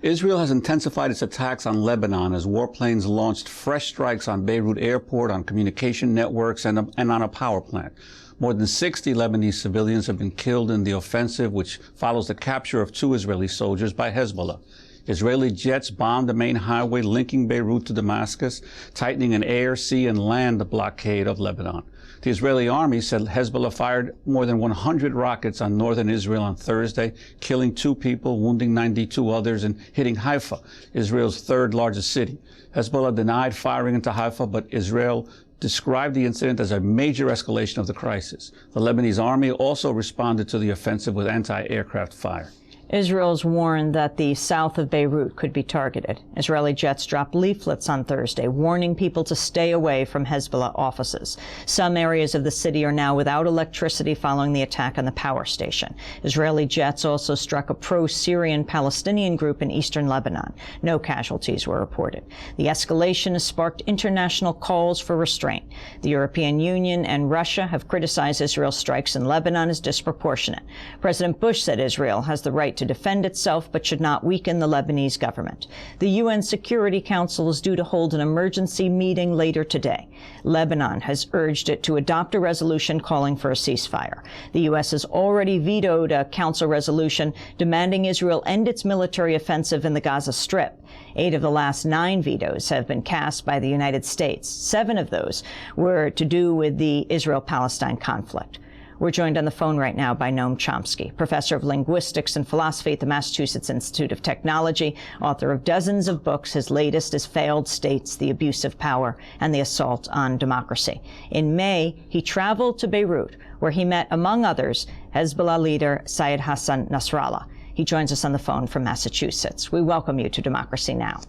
Israel has intensified its attacks on Lebanon as warplanes launched fresh strikes on Beirut airport, on communication networks, and on a power plant. More than 60 Lebanese civilians have been killed in the offensive, which follows the capture of 2 Israeli soldiers by Hezbollah. Israeli jets bombed the main highway linking Beirut to Damascus, tightening an air, sea, and land blockade of Lebanon. The Israeli army said Hezbollah fired more than 100 rockets on northern Israel on Thursday, killing 2 people, wounding 92 others, and hitting Haifa, Israel's 3rd largest city. Hezbollah denied firing into Haifa, but Israel described the incident as a major escalation of the crisis. The Lebanese army also responded to the offensive with anti-aircraft fire. Israel's warned that the south of Beirut could be targeted. Israeli jets dropped leaflets on Thursday warning people to stay away from Hezbollah offices. Some areas of the city are now without electricity following the attack on the power station. Israeli jets also struck a pro-Syrian Palestinian group in eastern Lebanon. No casualties were reported. The escalation has sparked international calls for restraint. The European Union and Russia have criticized Israel's strikes in Lebanon as disproportionate. President Bush said Israel has the right to defend itself, but should not weaken the Lebanese government. The UN Security Council is due to hold an emergency meeting later today. Lebanon has urged it to adopt a resolution calling for a ceasefire. The U.S. has already vetoed a council resolution demanding Israel end its military offensive in the Gaza Strip. 8 of the last 9 vetoes have been cast by the United States. 7 of those were to do with the Israel-Palestine conflict. We're joined on the phone right now by Noam Chomsky, professor of linguistics and philosophy at the Massachusetts Institute of Technology, author of dozens of books. His latest is Failed States, the Abuse of Power and the Assault on Democracy. In May, he traveled to Beirut, where he met, among others, Hezbollah leader Syed Hassan Nasrallah. He joins us on the phone from Massachusetts. We welcome you to Democracy Now!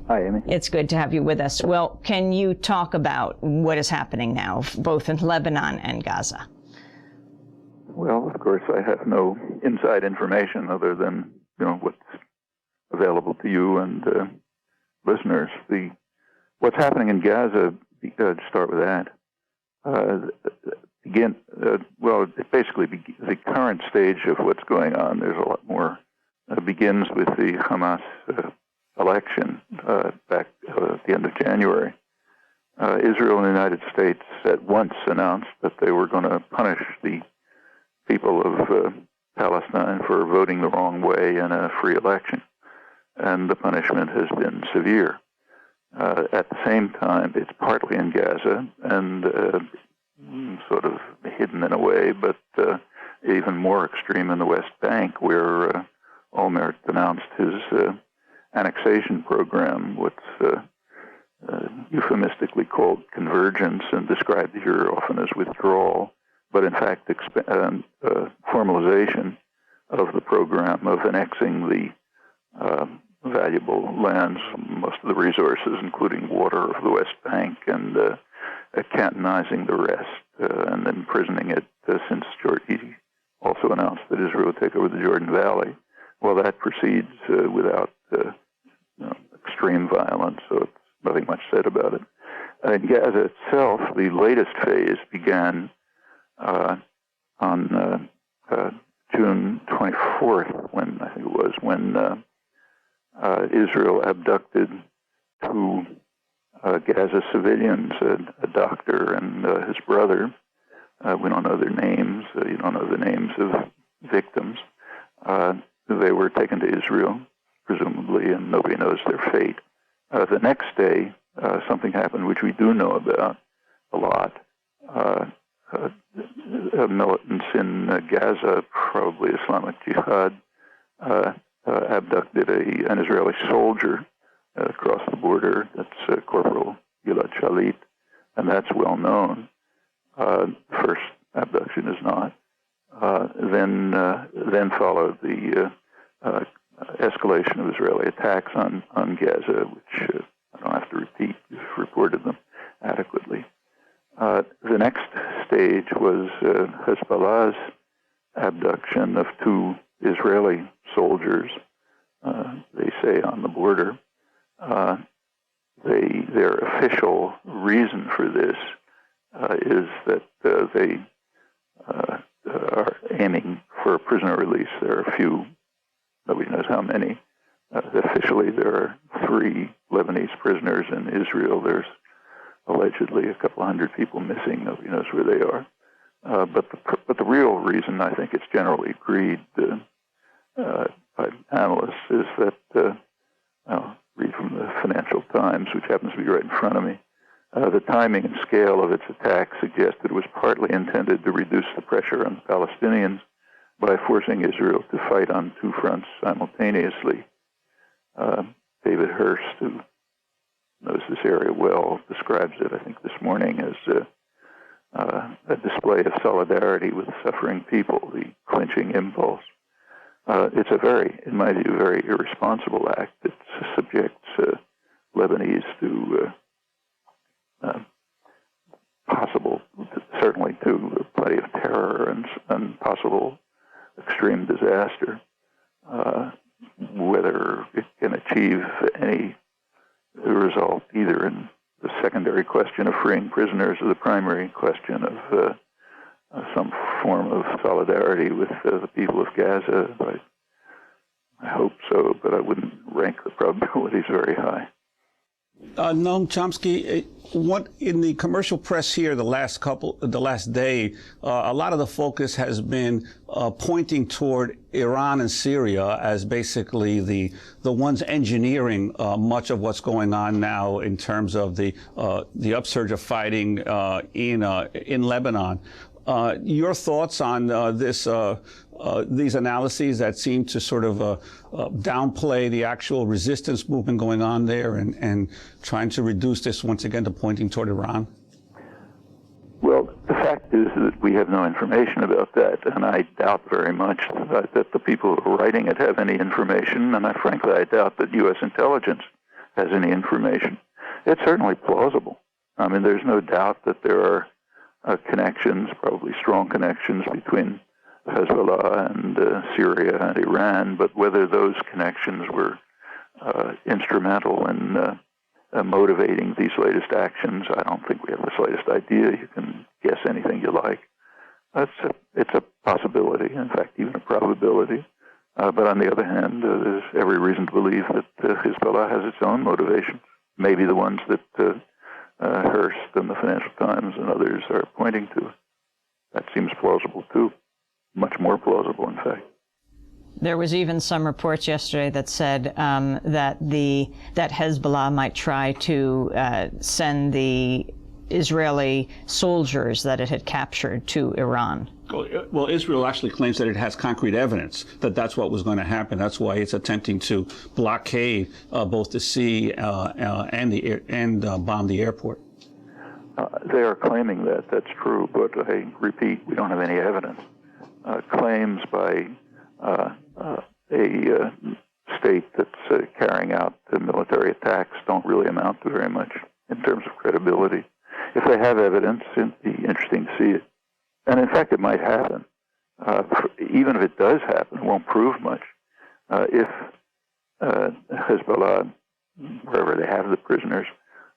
Hi, Amy. It's good to have you with us. Well, can you talk about what is happening now, both in Lebanon and Gaza? Well, of course, I have no inside information other than, what's available to you and listeners. What's happening in Gaza, to start with that, basically the current stage of what's going on, there's a lot more, begins with the Hamas election back at the end of January. Israel and the United States at once announced that they were going to punish the people of Palestine for voting the wrong way in a free election. And the punishment has been severe. At the same time, it's partly in Gaza and sort of hidden in a way, but even more extreme in the West Bank, where Olmert announced his annexation program, what's euphemistically called Convergence and described here often as Withdrawal, but in fact formalization of the program of annexing the valuable lands, most of the resources, including water of the West Bank, and cantonizing the rest, and then imprisoning it since he also announced that Israel would take over the Jordan Valley. Well, that proceeds without extreme violence, so it's nothing much said about it. In Gaza itself, the latest phase began on June 24th, when Israel abducted 2 Gaza civilians, a doctor and his brother. We don't know their names. You don't know the names of victims. They were taken to Israel, presumably, and nobody knows their fate. The next day, something happened which we do know about a lot. Militants in Gaza, probably Islamic Jihad, abducted an Israeli soldier across the border. That's Corporal Gilad Shalit, and that's well known. First abduction is not. Then followed the escalation of Israeli attacks on Gaza, which I don't have to repeat. You've reported them adequately. The next stage was Hezbollah's abduction of 2 Israeli soldiers, they say, on the border. Their official reason for this is that they are aiming for prisoner release. There are a few, nobody knows how many, Officially, there are 3 Lebanese prisoners in Israel. There's allegedly a couple hundred people missing. Nobody knows where they are. But the real reason I think it's generally agreed by analysts is that I'll read from the Financial Times, which happens to be right in front of me. The timing and scale of its attack suggested it was partly intended to reduce the pressure on the Palestinians by forcing Israel to fight on 2 fronts simultaneously. David Hirsch, who knows this area well, describes it, I think, this morning as a display of solidarity with suffering people, the clinching impulse. It's a very, in my view, very irresponsible act that subjects Lebanese to certainly to plenty of terror and possible extreme disaster. Whether it can achieve any result either in the secondary question of freeing prisoners or the primary question of some form of solidarity with the people of Gaza, I hope so, but I wouldn't rank the probabilities very high. Noam Chomsky, what in the commercial press here the last day, a lot of the focus has been pointing toward Iran and Syria as basically the ones engineering much of what's going on now in terms of the upsurge of fighting in Lebanon. Your thoughts on these analyses that seem to sort of downplay the actual resistance movement going on there and trying to reduce this once again to pointing toward Iran? Well, the fact is that we have no information about that, and I doubt very much that the people who are writing it have any information, and frankly, I doubt that U.S. intelligence has any information. It's certainly plausible. I mean, there's no doubt that there are connections, probably strong connections between Hezbollah and Syria and Iran, but whether those connections were instrumental in motivating these latest actions, I don't think we have the slightest idea. You can guess anything you like. It's a possibility, in fact, even a probability. But on the other hand, there's every reason to believe that Hezbollah has its own motivations, maybe the ones that Hirsch and the Financial Times and others are pointing to. That seems plausible, too. Much more plausible, in fact. There was even some reports yesterday that said that Hezbollah might try to send the Israeli soldiers that it had captured to Iran. Well, Israel actually claims that it has concrete evidence that that's what was going to happen. That's why it's attempting to blockade both the sea and bomb the airport. They are claiming that. That's true, but I repeat, we don't have any evidence. Claims by a state that's carrying out military attacks don't really amount to very much in terms of credibility. If they have evidence, it'd be interesting to see it. And in fact, it might happen. Even if it does happen, it won't prove much. If Hezbollah, wherever they have the prisoners,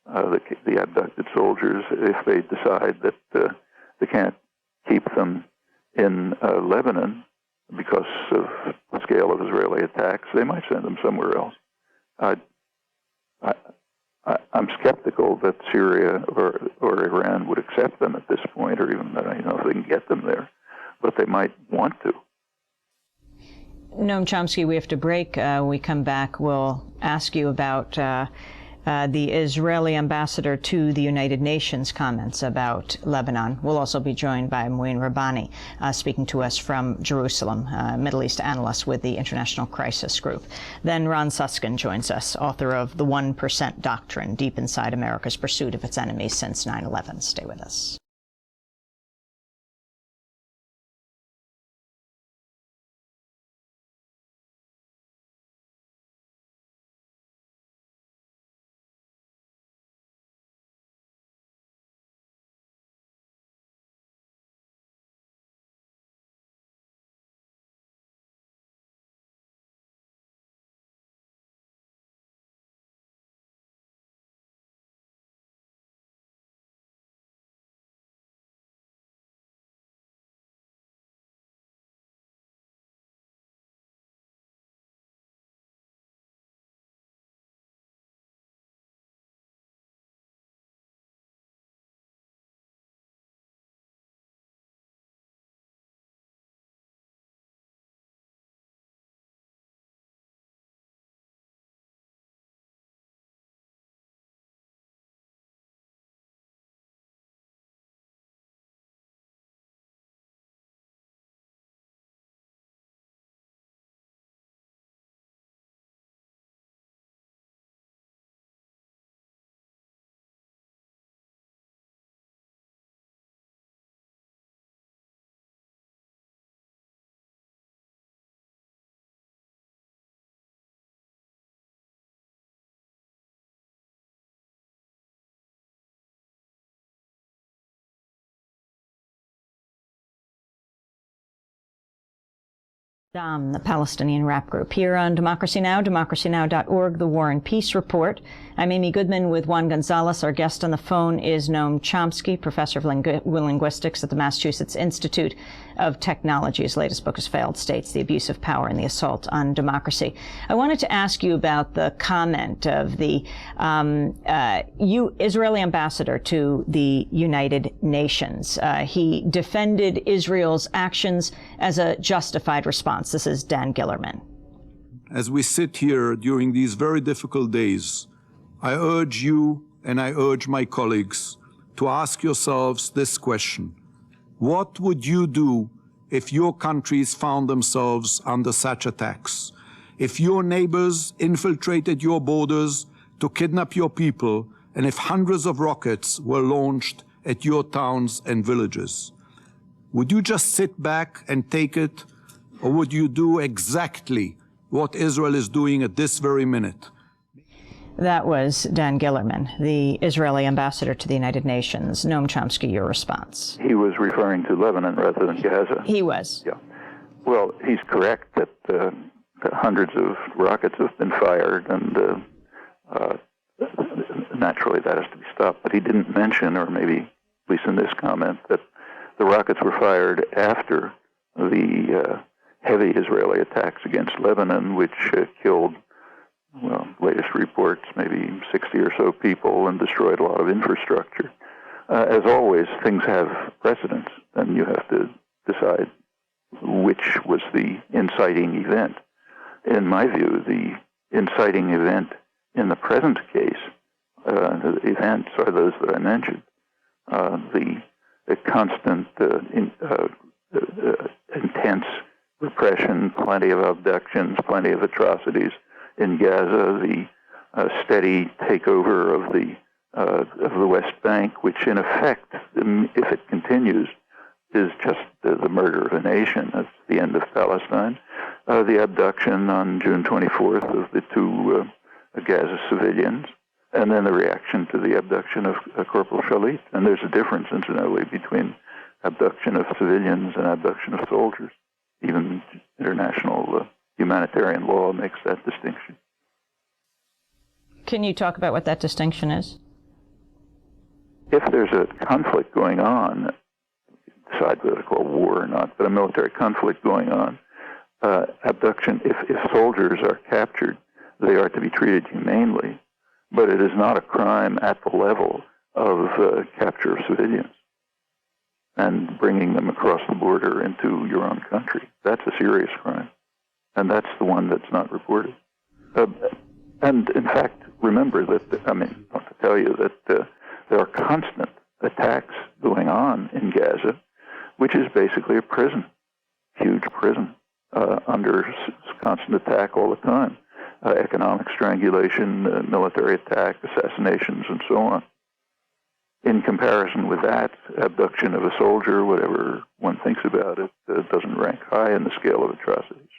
the abducted soldiers, if they decide that they can't keep them in Lebanon because of the scale of Israeli attacks, they might send them somewhere else. I'm skeptical that Syria or Iran would accept them at this point, or even that I know if they can get them there, but they might want to. Noam Chomsky, we have to break. We come back, we'll ask you about the Israeli ambassador to the United Nations comments about Lebanon. We'll also be joined by Mouin Rabbani, speaking to us from Jerusalem, Middle East analyst with the International Crisis Group. Then Ron Susskind joins us, author of The 1% Doctrine, Deep Inside America's Pursuit of Its Enemies Since 9/11. Stay with us. The Palestinian rap group here on Democracy Now!, democracynow.org, The War and Peace Report. I'm Amy Goodman with Juan Gonzalez. Our guest on the phone is Noam Chomsky, professor of linguistics at the Massachusetts Institute of Technology. His latest book is Failed States, the Abuse of Power and the Assault on Democracy. I wanted to ask you about the comment of the Israeli ambassador to the United Nations. He defended Israel's actions as a justified response. This is Dan Gillerman. As we sit here during these very difficult days, I urge you and I urge my colleagues to ask yourselves this question. What would you do if your countries found themselves under such attacks? If your neighbors infiltrated your borders to kidnap your people, and if hundreds of rockets were launched at your towns and villages? Would you just sit back and take it? Or would you do exactly what Israel is doing at this very minute? That was Dan Gillerman, the Israeli ambassador to the United Nations. Noam Chomsky, your response. He was referring to Lebanon rather than Gaza. He was. Yeah. Well, he's correct that hundreds of rockets have been fired, and naturally that has to be stopped. But he didn't mention, or maybe at least in this comment, that the rockets were fired after the heavy Israeli attacks against Lebanon, which killed, well, latest reports, maybe 60 or so people, and destroyed a lot of infrastructure. As always, things have precedence, and you have to decide which was the inciting event. In my view, the inciting event in the present case, the events are those that I mentioned. The constant, intense repression, plenty of abductions, plenty of atrocities in Gaza, the steady takeover of the West Bank, which in effect, if it continues, is just the murder of a nation. That's the end of Palestine. The abduction on June 24th of the two Gaza civilians, and then the reaction to the abduction of Corporal Shalit. And there's a difference, incidentally, between abduction of civilians and abduction of soldiers. Even international humanitarian law makes that distinction. Can you talk about what that distinction is? If there's a conflict going on, decide whether to call war or not, but a military conflict going on, abduction, if soldiers are captured, they are to be treated humanely, but it is not a crime at the level of capture of civilians and bringing them across the border into your own country. That's a serious crime, and that's the one that's not reported. And in fact, remember that, I want to tell you that there are constant attacks going on in Gaza, which is basically a prison, huge prison, under constant attack all the time. Economic strangulation, military attack, assassinations, and so on. In comparison with that, abduction of a soldier, whatever one thinks about it, doesn't rank high in the scale of atrocities.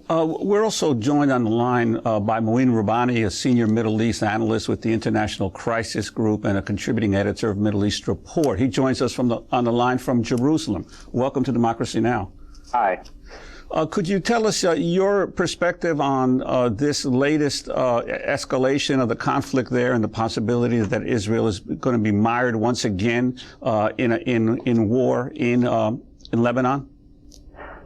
We're also joined on the line by Mouin Rabbani, a senior Middle East analyst with the International Crisis Group and a contributing editor of Middle East Report. He joins us on the line from Jerusalem. Welcome to Democracy Now! Hi. Could you tell us your perspective on this latest escalation of the conflict there and the possibility that Israel is going to be mired once again in war in Lebanon?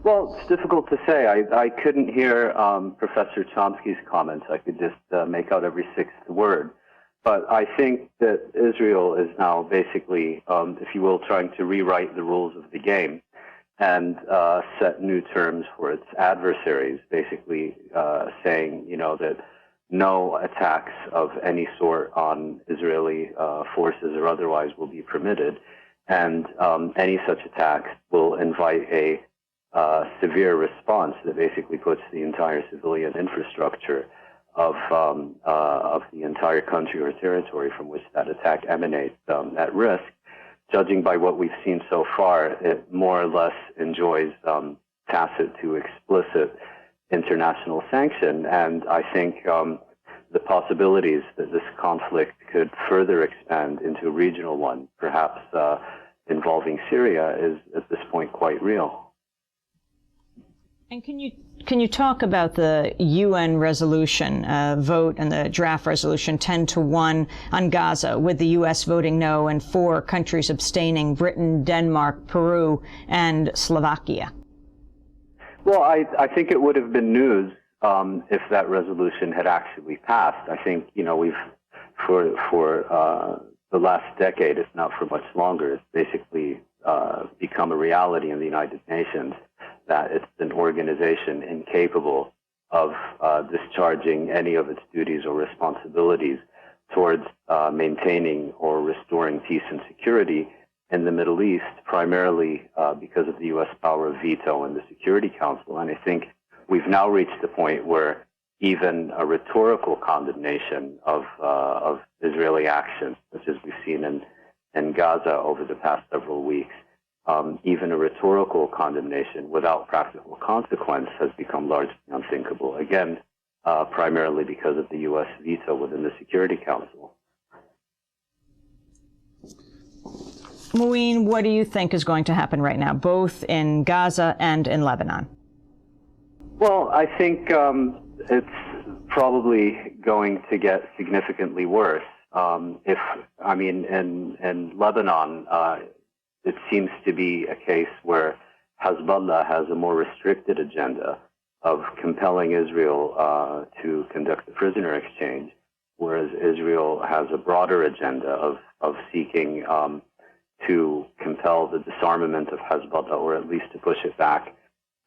Well, it's difficult to say. I couldn't hear Professor Chomsky's comments. I could just make out every sixth word. But I think that Israel is now basically, if you will, trying to rewrite the rules of the game and set new terms for its adversaries, basically saying, that no attacks of any sort on Israeli forces or otherwise will be permitted, and any such attacks will invite a severe response that basically puts the entire civilian infrastructure of the entire country or territory from which that attack emanates at risk. Judging by what we've seen so far, it more or less enjoys tacit to explicit international sanction. And I think the possibilities that this conflict could further expand into a regional one, perhaps involving Syria, is at this point quite real. And can you talk about the UN resolution vote and the draft resolution 10-1 on Gaza, with the U.S. voting no and 4 countries abstaining: Britain, Denmark, Peru, and Slovakia? Well, I think it would have been news if that resolution had actually passed. I think, we've for the last decade, if not for much longer, it's basically become a reality in the United Nations that it's an organization incapable of discharging any of its duties or responsibilities towards maintaining or restoring peace and security in the Middle East, primarily because of the U.S. power of veto in the Security Council. And I think we've now reached the point where even a rhetorical condemnation of Israeli actions, such as we've seen in Gaza over the past several weeks, even a rhetorical condemnation without practical consequence has become largely unthinkable, again, primarily because of the U.S. veto within the Security Council. Mouin, what do you think is going to happen right now, both in Gaza and in Lebanon? Well, I think it's probably going to get significantly worse. In Lebanon, it seems to be a case where Hezbollah has a more restricted agenda of compelling Israel to conduct a prisoner exchange, whereas Israel has a broader agenda of seeking to compel the disarmament of Hezbollah, or at least to push it back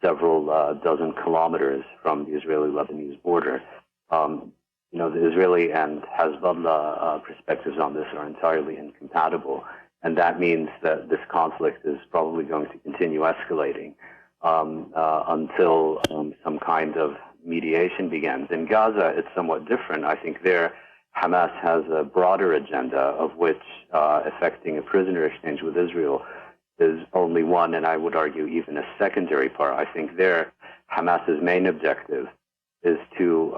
several dozen kilometers from the Israeli-Lebanese border. The Israeli and Hezbollah perspectives on this are entirely incompatible, and that means that this conflict is probably going to continue escalating until some kind of mediation begins. In Gaza, it's somewhat different. I think there, Hamas has a broader agenda, of which effecting a prisoner exchange with Israel is only one, and I would argue even a secondary part. I think there, Hamas's main objective is to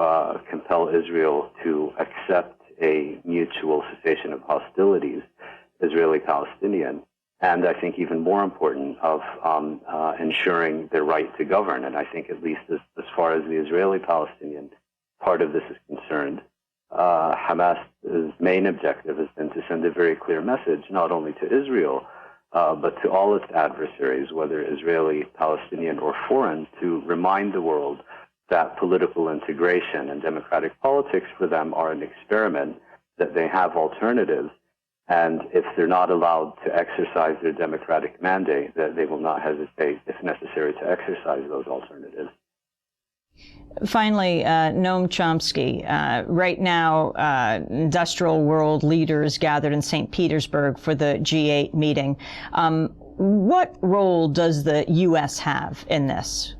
compel Israel to accept a mutual cessation of hostilities, Israeli-Palestinian, and I think even more important, of ensuring their right to govern. And I think, at least as far as the Israeli-Palestinian part of this is concerned, Hamas's main objective has been to send a very clear message, not only to Israel, but to all its adversaries, whether Israeli, Palestinian, or foreign, to remind the world that political integration and democratic politics for them are an experiment, that they have alternatives, and if they're not allowed to exercise their democratic mandate, that they will not hesitate, if necessary, to exercise those alternatives. Finally, Noam Chomsky. Right now, industrial world leaders gathered in St. Petersburg for the G8 meeting. What role does the U.S. have in this?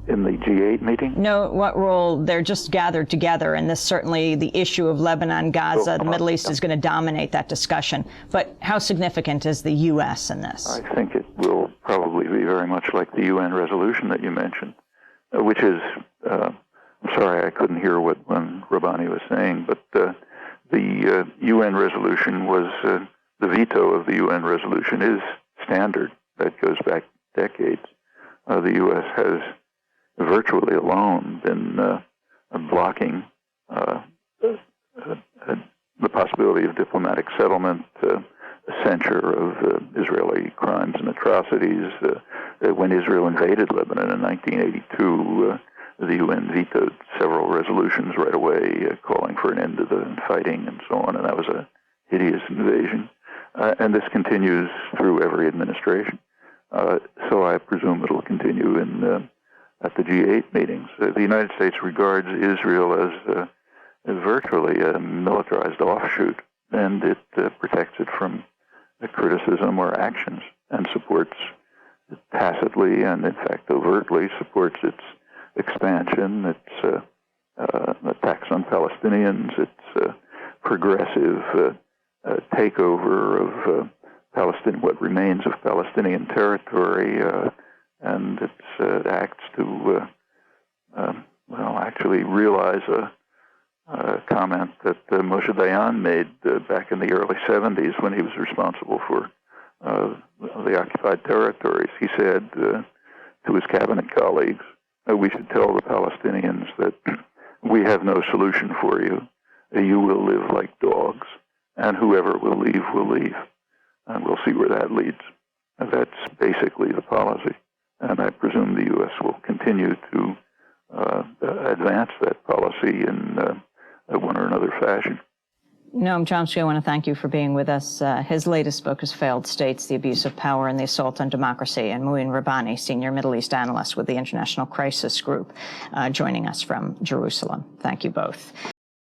In the G8 meeting? No, what role? They're just gathered together, and this certainly, the issue of Lebanon, Gaza, the Middle East is going to dominate that discussion. But how significant is the U.S. in this? I think it will probably be very much like the UN resolution that you mentioned, which is, I'm sorry, I couldn't hear what Mouin Rabbani was saying, but the UN resolution was, the veto of the UN resolution is standard. That goes back decades. The U.S. has virtually alone been blocking the possibility of diplomatic settlement, censure of Israeli crimes and atrocities. When Israel invaded Lebanon in 1982, the UN vetoed several resolutions right away, calling for an end to the fighting and so on, and that was a hideous invasion. And this continues through every administration. So I presume it'll continue at the G8 meetings. The United States regards Israel as virtually a militarized offshoot, and it protects it from criticism or actions, and supports it tacitly and, in fact, overtly supports its expansion, its attacks on Palestinians, its progressive takeover of what remains of Palestinian territory, and its acts to, actually realize a comment that Moshe Dayan made back in the early 70s when he was responsible for the occupied territories. He said to his cabinet colleagues, we should tell the Palestinians that we have no solution for you. You will live like dogs, and whoever will leave, and we'll see where that leads. And that's basically the policy, and I presume the U.S. will continue to advance that policy in one or another fashion. Noam Chomsky, I want to thank you for being with us. His latest book is Failed States, the Abuse of Power and the Assault on Democracy, and Mouin Rabbani, Senior Middle East Analyst with the International Crisis Group, joining us from Jerusalem. Thank you both.